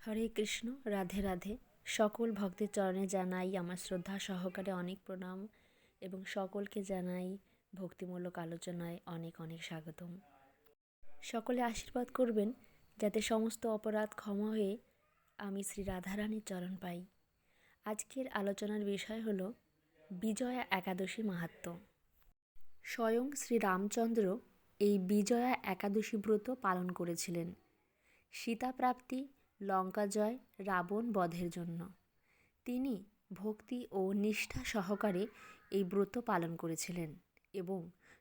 হরে কৃষ্ণ। রাধে রাধে। সকল ভক্তের চরণে জানাই আমার শ্রদ্ধা সহকারে অনেক প্রণাম এবং সকলকে জানাই ভক্তিমূলক আলোচনায় অনেক অনেক স্বাগতম। সকলে আশীর্বাদ করবেন যাতে সমস্ত অপরাধ ক্ষমা হয়ে আমি শ্রী রাধারানীর চরণ পাই। আজকের আলোচনার বিষয় হল বিজয়া একাদশী মাহাত্ম্য। স্বয়ং শ্রী রামচন্দ্র এই বিজয়া একাদশী ব্রত পালন করেছিলেন সীতা প্রাপ্তি, লঙ্কা জয়, রাবণ বধের জন্য। তিনি ভক্তি ও নিষ্ঠা সহকারে এই ব্রত পালন করেছিলেন এবং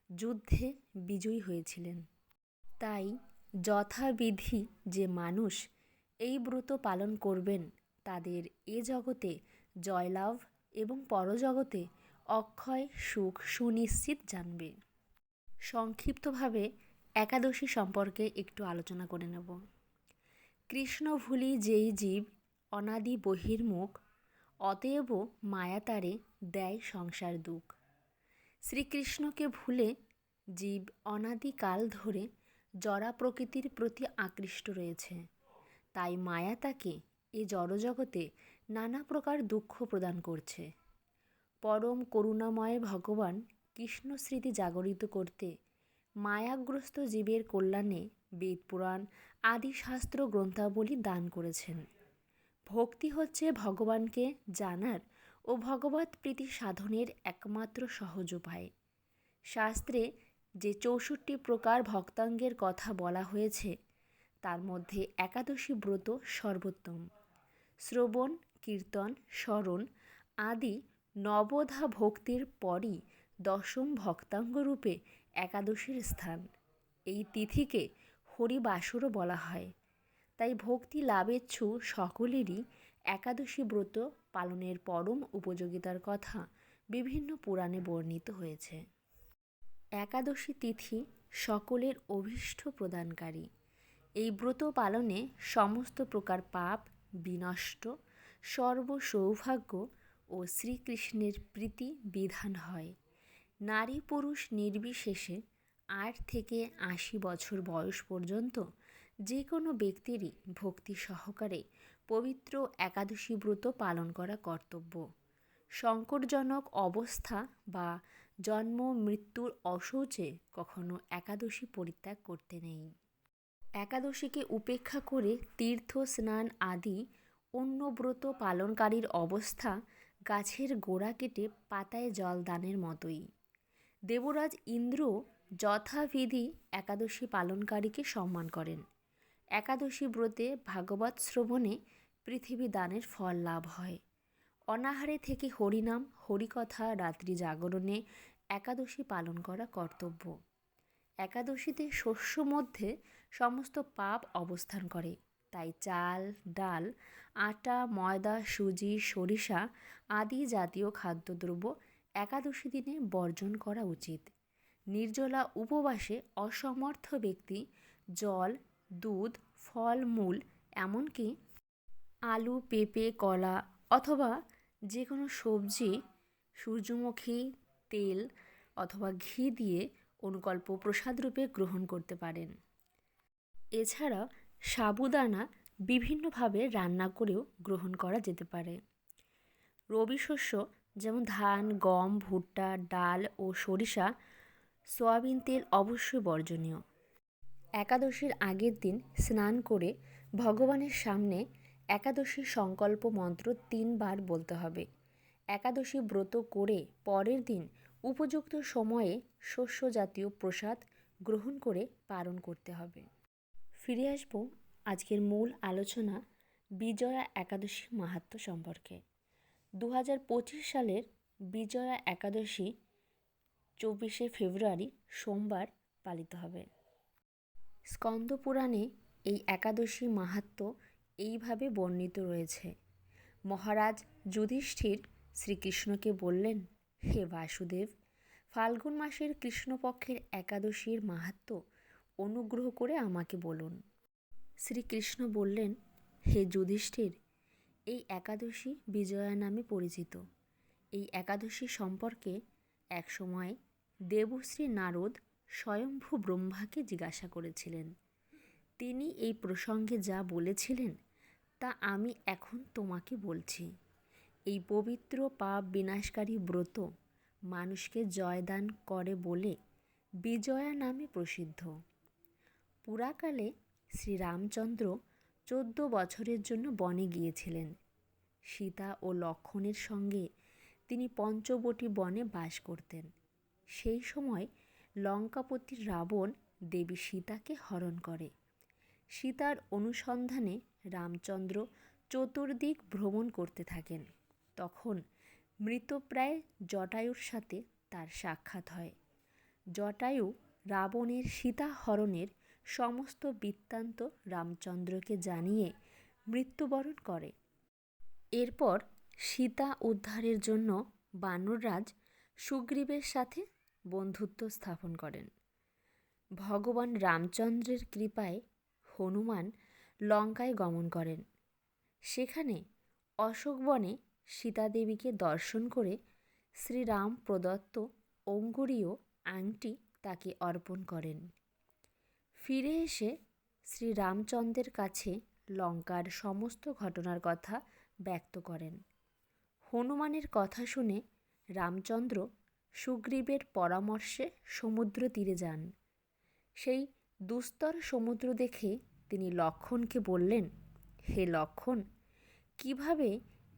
যুদ্ধে বিজয়ী হয়েছিলেন। তাই যথাবিধি যে মানুষ এই ব্রত পালন করবেন তাদের এ জগতে জয়লাভ এবং পরজগতে অক্ষয় সুখ সুনিশ্চিত জানবে। সংক্ষিপ্তভাবে একাদশী সম্পর্কে একটু আলোচনা করে নেব। কৃষ্ণ ভুলি যেই জীব অনাদি বহির্মুখ, অতএব মায়া তারে দেয় সংসার দুঃখ। শ্রীকৃষ্ণকে ভুলে জীব অনাদিকাল ধরে জড়া প্রকৃতির প্রতি আকৃষ্ট রয়েছে। তাই মায়া তাকে এ জড়জগতে নানা প্রকার দুঃখ প্রদান করছে। পরম করুণাময় ভগবান কৃষ্ণ স্মৃতি জাগরিত করতে মায়াগ্রস্ত জীবের কল্যাণে বেদ পুরাণ আদি শাস্ত্র গ্রন্থাবলী দান করেছেন। ভক্তি হচ্ছে ভগবানকে জানার ও ভগবৎ প্রীতি সাধনের একমাত্র সহজ উপায়। শাস্ত্রে যে 64 প্রকার ভক্তাঙ্গের কথা বলা হয়েছে তার মধ্যে একাদশী ব্রত সর্বোত্তম। শ্রবণ, কীর্তন, স্মরণ আদি নবধা ভক্তির পরই দশম ভক্তাঙ্গরূপে একাদশীর স্থান। এই তিথিকে হরিবাসরও বলা হয়। তাই ভক্তি লাভেচ্ছু সকলেরই একাদশী ব্রত পালনের পরম উপযোগিতার কথা বিভিন্ন পুরাণে বর্ণিত হয়েছে। একাদশী তিথি সকলের অভীষ্ট প্রদানকারী। এই ব্রত পালনে সমস্ত প্রকার পাপ বিনষ্ট, সর্ব সৌভাগ্য ও শ্রীকৃষ্ণের প্রীতি বিধান হয়। নারী পুরুষ নির্বিশেষে 8 থেকে 80 বছর বয়স পর্যন্ত যে কোনো ব্যক্তিরই ভক্তি সহকারে পবিত্র একাদশী ব্রত পালন করা কর্তব্য। সংকটজনক অবস্থা বা জন্ম মৃত্যুর অশৌচে কখনো একাদশী পরিত্যাগ করতে নেই। একাদশীকে উপেক্ষা করে তীর্থ স্নান আদি অন্য ব্রত পালনকারীর অবস্থা গাছের গোড়া কেটে পাতায় জল দানের মতোই। দেবরাজ ইন্দ্র যথাবিধি একাদশী পালনকারীকে সম্মান করেন। একাদশী ব্রতে ভাগবত শ্রবণে পৃথিবী দানের ফল লাভ হয়। অনাহারে থেকে হরিনাম হরিকথা রাত্রি জাগরণে একাদশী পালন করা কর্তব্য। একাদশীতে শস্য মধ্যে সমস্ত পাপ অবস্থান করে। তাই চাল, ডাল, আটা, ময়দা, সুজি, সরিষা আদি জাতীয় খাদ্যদ্রব্য একাদশী দিনে বর্জন করা উচিত। নির্জলা উপবাসে অসমর্থ ব্যক্তি জল, দুধ, ফল মূল এমনকি আলু, পেঁপে, কলা অথবা যে কোনো সবজি, সূর্যমুখী তেল অথবা ঘি দিয়ে অনুকল্প প্রসাদরূপে গ্রহণ করতে পারেন। এছাড়া সাবুদানা বিভিন্নভাবে রান্না করেও গ্রহণ করা যেতে পারে। রবি শস্য যেমন ধান, গম, ভুট্টা, ডাল ও সরিষা, সয়াবিন তেল অবশ্যই বর্জনীয়। একাদশীর আগের দিন স্নান করে ভগবানের সামনে একাদশীর সংকল্প মন্ত্র 3 বার বলতে হবে। একাদশী ব্রত করে পরের দিন উপযুক্ত সময়ে শস্য জাতীয় প্রসাদ গ্রহণ করে পালন করতে হবে। ফিরে আসব আজকের মূল আলোচনা বিজয়া একাদশী মাহাত্ম্য সম্পর্কে। 2025 সালের বিজয়া একাদশী 24শে ফেব্রুয়ারি সোমবার পালিত হবে। স্কন্দ পুরাণে এই একাদশী মাহাত্ম্য এইভাবে বর্ণিত রয়েছে। মহারাজ যুধিষ্ঠির শ্রীকৃষ্ণকে বললেন, হে বাসুদেব, ফাল্গুন মাসের কৃষ্ণপক্ষের একাদশীর মাহাত্ম্য অনুগ্রহ করে আমাকে বলুন। শ্রীকৃষ্ণ বললেন, হে যুধিষ্ঠির, এই একাদশী বিজয়া নামে পরিচিত। এই একাদশী সম্পর্কে একসময় দেবশ্রী নারদ স্বয়ম্ভু ব্রহ্মাকে জিজ্ঞাসা করেছিলেন। তিনি এই প্রসঙ্গে যা বলেছিলেন তা আমি এখন তোমাকে বলছি। এই পবিত্র পাপ বিনাশকারী ব্রত মানুষকে জয়দান করে বলে বিজয়া নামে প্রসিদ্ধ। পুরাকালে শ্রীরামচন্দ্র 14 বছরের জন্য বনে গিয়েছিলেন। সীতা ও লক্ষ্মণের সঙ্গে তিনি পঞ্চবটী বনে বাস করতেন। সেই সময় লঙ্কাপতি রাবণ দেবী সীতাকে হরণ করে। সীতার অনুসন্ধানে রামচন্দ্র চতুর্দিক ভ্রমণ করতে থাকেন। তখন মৃতপ্রায় জটায়ুর সাথে তার সাক্ষাৎ হয়। জটায়ু রাবণের সীতা হরণের সমস্ত বৃত্তান্ত রামচন্দ্রকে জানিয়ে মৃত্যুবরণ করে। এরপর সীতা উদ্ধারের জন্য বানররাজ সুগ্রীবের সাথে বন্ধুত্ব স্থাপন করেন। ভগবান রামচন্দ্রের কৃপায় হনুমান লঙ্কায় গমন করেন। সেখানে অশোকবনে সীতাদেবীকে দর্শন করে শ্রীরাম প্রদত্ত অঙ্গুরীয় আংটি তাকে অর্পণ করেন। ফিরে এসে শ্রীরামচন্দ্রের কাছে লঙ্কার সমস্ত ঘটনার কথা ব্যক্ত করেন। হনুমানের কথা শুনে রামচন্দ্র সুগ্রীবের পরামর্শে সমুদ্র তীরে যান। সেই দুস্তর সমুদ্র দেখে তিনি লক্ষ্মণকে বললেন, হে লক্ষ্মণ, কিভাবে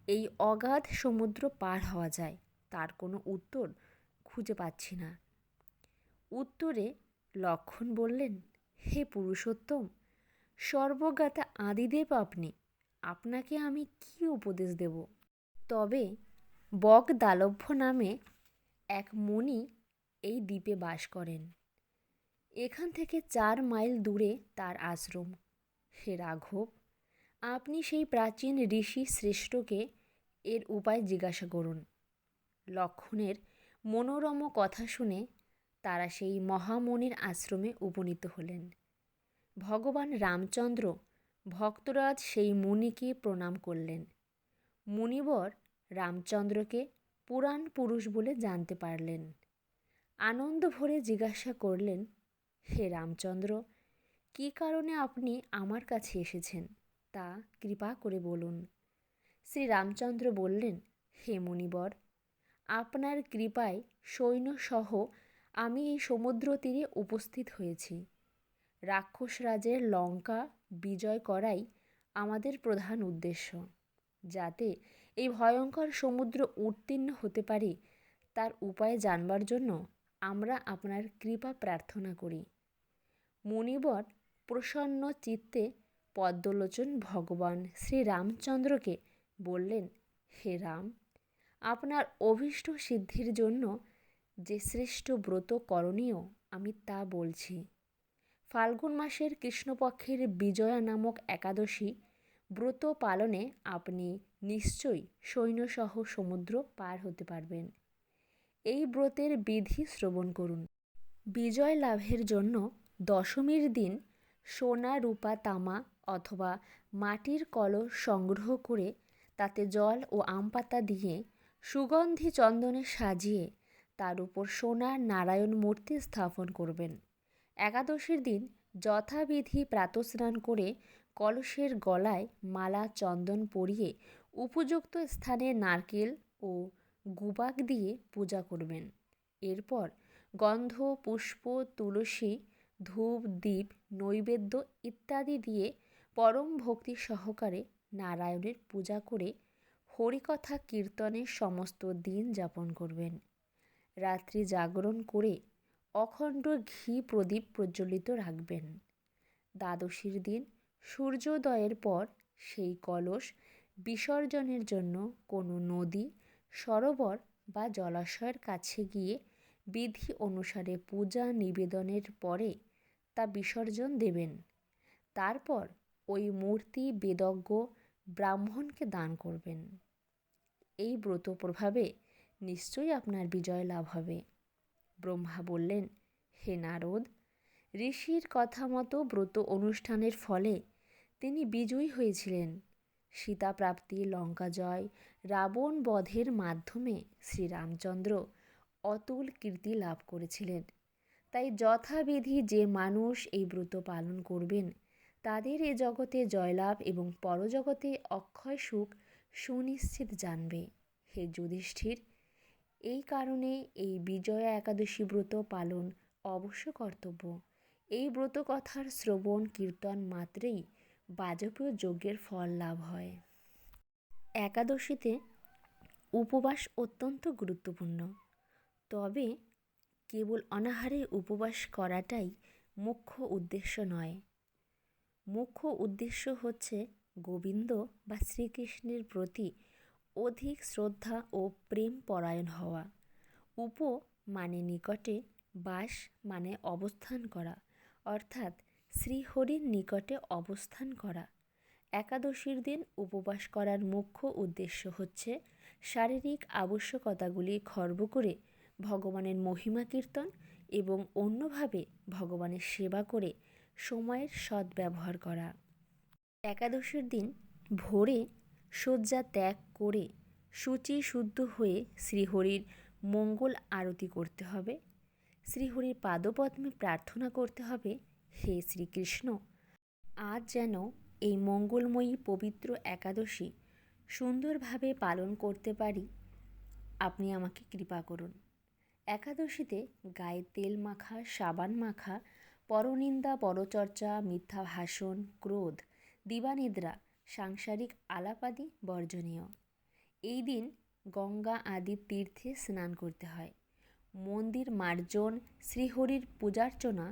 এই অগাধ সমুদ্র পার হওয়া যায় তার কোনো উত্তর খুঁজে পাচ্ছি না। উত্তরে লক্ষ্মণ বললেন, হে পুরুষোত্তম, সর্বজ্ঞাতা আদিদেব আপনি, আপনাকে আমি কি উপদেশ দেব? তবে বকদালভ্য নামে এক মুনি এই দ্বীপে বাস করেন। এখান থেকে 4 মাইল দূরে তার আশ্রম। হে রাঘব, আপনি সেই প্রাচীন ঋষি শ্রেষ্ঠকে এর উপায় জিজ্ঞাসা করুন। লক্ষ্মণের মনোরম কথা শুনে তারা সেই মহামুনির আশ্রমে উপনীত হলেন। ভগবান রামচন্দ্র ভক্তরাজ সেই মুনিকে প্রণাম করলেন। মুনিবর রামচন্দ্রকে পুরাণ পুরুষ বলে জানতে পারলেন। আনন্দ ভরে জিজ্ঞাসা করলেন, হে রামচন্দ্র, কী কারণে আপনি আমার কাছে এসেছেন তা কৃপা করে বলুন। শ্রীরামচন্দ্র বললেন, হে মুনিবর, আপনার কৃপায় সৈন্যসহ আমি এই সমুদ্র তীরে উপস্থিত হয়েছি। রাক্ষসরাজের লঙ্কা বিজয় করাই আমাদের প্রধান উদ্দেশ্য। যাতে এই ভয়ঙ্কর সমুদ্র উত্তীর্ণ হতে পারি তার উপায় জানবার জন্য আমরা আপনার কৃপা প্রার্থনা করি। মুনিবর প্রসন্ন চিত্তে পদ্মলোচন ভগবান শ্রীরামচন্দ্রকে বললেন, হে রাম, আপনার অভীষ্ট সিদ্ধির জন্য যে শ্রেষ্ঠ ব্রত করণীয় আমি তা বলছি। ফাল্গুন মাসের কৃষ্ণপক্ষের বিজয়া নামক একাদশী ব্রত পালনে আপনি নিশ্চয়ই সৈন্যসহ সমুদ্র পার হতে পারবেন। এই ব্রতের বিধি শ্রবণ করুন। বিজয় লাভের জন্য দশমীর দিন সোনা, রূপা, তামা অথবা মাটির কলস সংগ্রহ করে তাতে জল ও আম পাতা দিয়ে সুগন্ধি চন্দনে সাজিয়ে তার উপর সোনার নারায়ণ মূর্তি স্থাপন করবেন। একাদশীর দিন যথাবিধি প্রাতঃস্নান করে কলসের গলায় মালা চন্দন পরিয়ে উপযুক্ত স্থানে নারকেল ও গুবাক দিয়ে পূজা করবেন। এরপর গন্ধ, পুষ্প, তুলসী, ধূপ, দীপ, নৈবেদ্য ইত্যাদি দিয়ে পরম ভক্তি সহকারে নারায়ণের পূজা করে হরিকথা কীর্তনের সমস্ত দিন যাপন করবেন। রাত্রি জাগরণ করে অখণ্ড ঘি প্রদীপ প্রজ্বলিত রাখবেন। দ্বাদশীর দিন সূর্যোদয়ের পর সেই কলস বিসর্জনের জন্য কোনো নদী, সরোবর বা জলাশয়ের কাছে গিয়ে বিধি অনুসারে পূজা নিবেদনের পরে তা বিসর্জন দেবেন। তারপর ওই মূর্তি বেদজ্ঞ ব্রাহ্মণকে দান করবেন। এই ব্রত প্রভাবে নিশ্চয়ই আপনার বিজয় লাভ হবে। ব্রহ্মা বললেন, হে নারদ, ঋষির কথা মতো ব্রত অনুষ্ঠানের ফলে তিনি বিজয়ী হয়েছিলেন। সীতা প্রাপ্তি, লঙ্কা জয়, রাবণ বধের মাধ্যমে শ্রীরামচন্দ্র অতুল কীর্তি লাভ করেছিলেন। তাই যথাবিধি যে মানুষ এই ব্রত পালন করবেন তাদের এ জগতে জয়লাভ এবং পরজগতে অক্ষয় সুখ সুনিশ্চিত জানবে। হে যুধিষ্ঠির, এই কারণে এই বিজয়া একাদশী ব্রত পালন অবশ্য কর্তব্য। এই ব্রত কথার শ্রবণ কীর্তন মাত্রেই বাজপেয় যজ্ঞের ফল লাভ হয়। একাদশীতে উপবাস অত্যন্ত গুরুত্বপূর্ণ। তবে কেবল অনাহারে উপবাস করাটাই মুখ্য উদ্দেশ্য নয়। মুখ্য উদ্দেশ্য হচ্ছে গোবিন্দ বা শ্রীকৃষ্ণের প্রতি অধিক শ্রদ্ধা ও প্রেম পরায়ণ হওয়া। উপ মানে নিকটে, বাস মানে অবস্থান করা, অর্থাৎ শ্রীহরির নিকটে অবস্থান করা। একাদশীর দিন উপবাস করার মুখ্য উদ্দেশ্য হচ্ছে শারীরিক আবশ্যকতাগুলি খর্ব করে ভগবানের মহিমা কীর্তন এবং অন্যভাবে ভগবানের সেবা করে সময়ের সদ্ব্যবহার করা। একাদশীর দিন ভোরে শয্যা ত্যাগ করে শুচি শুদ্ধ হয়ে শ্রীহরির মঙ্গল আরতি করতে হবে। শ্রীহরির পাদপদ্মে প্রার্থনা করতে হবে, হে শ্রীকৃষ্ণ, আজ যেন এই মঙ্গলময়ী পবিত্র একাদশী সুন্দরভাবে পালন করতে পারি, আপনি আমাকে কৃপা করুন। একাদশীতে গায়ে তেল মাখা, সাবান মাখা, পরনিন্দা, পরচর্চা, মিথ্যা ভাষণ, ক্রোধ, দিবানিদ্রা, সাংসারিক আলাপাদি বর্জনীয়। এই দিন গঙ্গা আদি তীর্থে স্নান করতে হয়। মন্দির মার্জন, শ্রীহরির পূজার্চনা,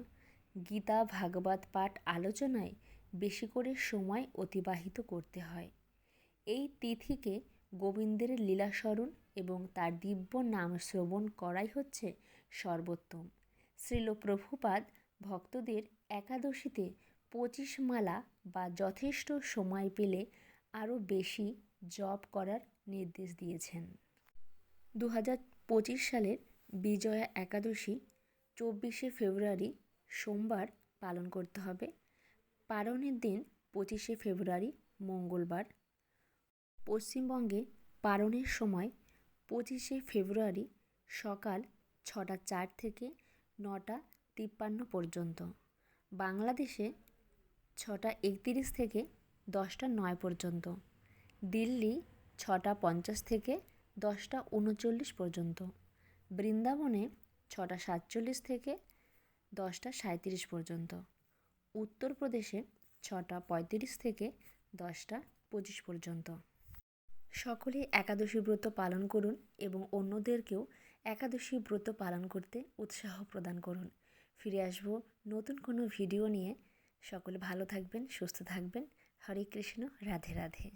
গীতা ভাগবত পাঠ আলোচনায় বেশি করে সময় অতিবাহিত করতে হয়। এই তিথিকে গোবিন্দের লীলাস্মরণ এবং তার দিব্য নাম শ্রবণ করাই হচ্ছে সর্বোত্তম। শ্রীল প্রভুপাদ ভক্তদের একাদশীতে 25 মালা বা যথেষ্ট সময় পেলে আরও বেশি জপ করার নির্দেশ দিয়েছেন। 2025 সালের বিজয়া একাদশী 24শে ফেব্রুয়ারি সোমবার পালন করতে হবে। পালনের দিন 25শে ফেব্রুয়ারি মঙ্গলবার। পশ্চিমবঙ্গে পালনের সময় 25শে ফেব্রুয়ারি সকাল 6টা 4 থেকে 9টা 53 পর্যন্ত। বাংলাদেশে 6টা 31 থেকে 10টা 9 পর্যন্ত। দিল্লি 6টা 50 থেকে 10টা 39 পর্যন্ত। বৃন্দাবনে 6টা 47 থেকে 10টা 37 পর্যন্ত। উত্তরপ্রদেশে 6টা 35 থেকে 10টা 25 পর্যন্ত। সকলেই একাদশী ব্রত পালন করুন এবং অন্যদেরকেও একাদশী ব্রত পালন করতে উৎসাহ প্রদান করুন। ফিরে আসব নতুন কোনো ভিডিও নিয়ে। সকলে ভালো থাকবেন, সুস্থ থাকবেন। হরে কৃষ্ণ, রাধে রাধে।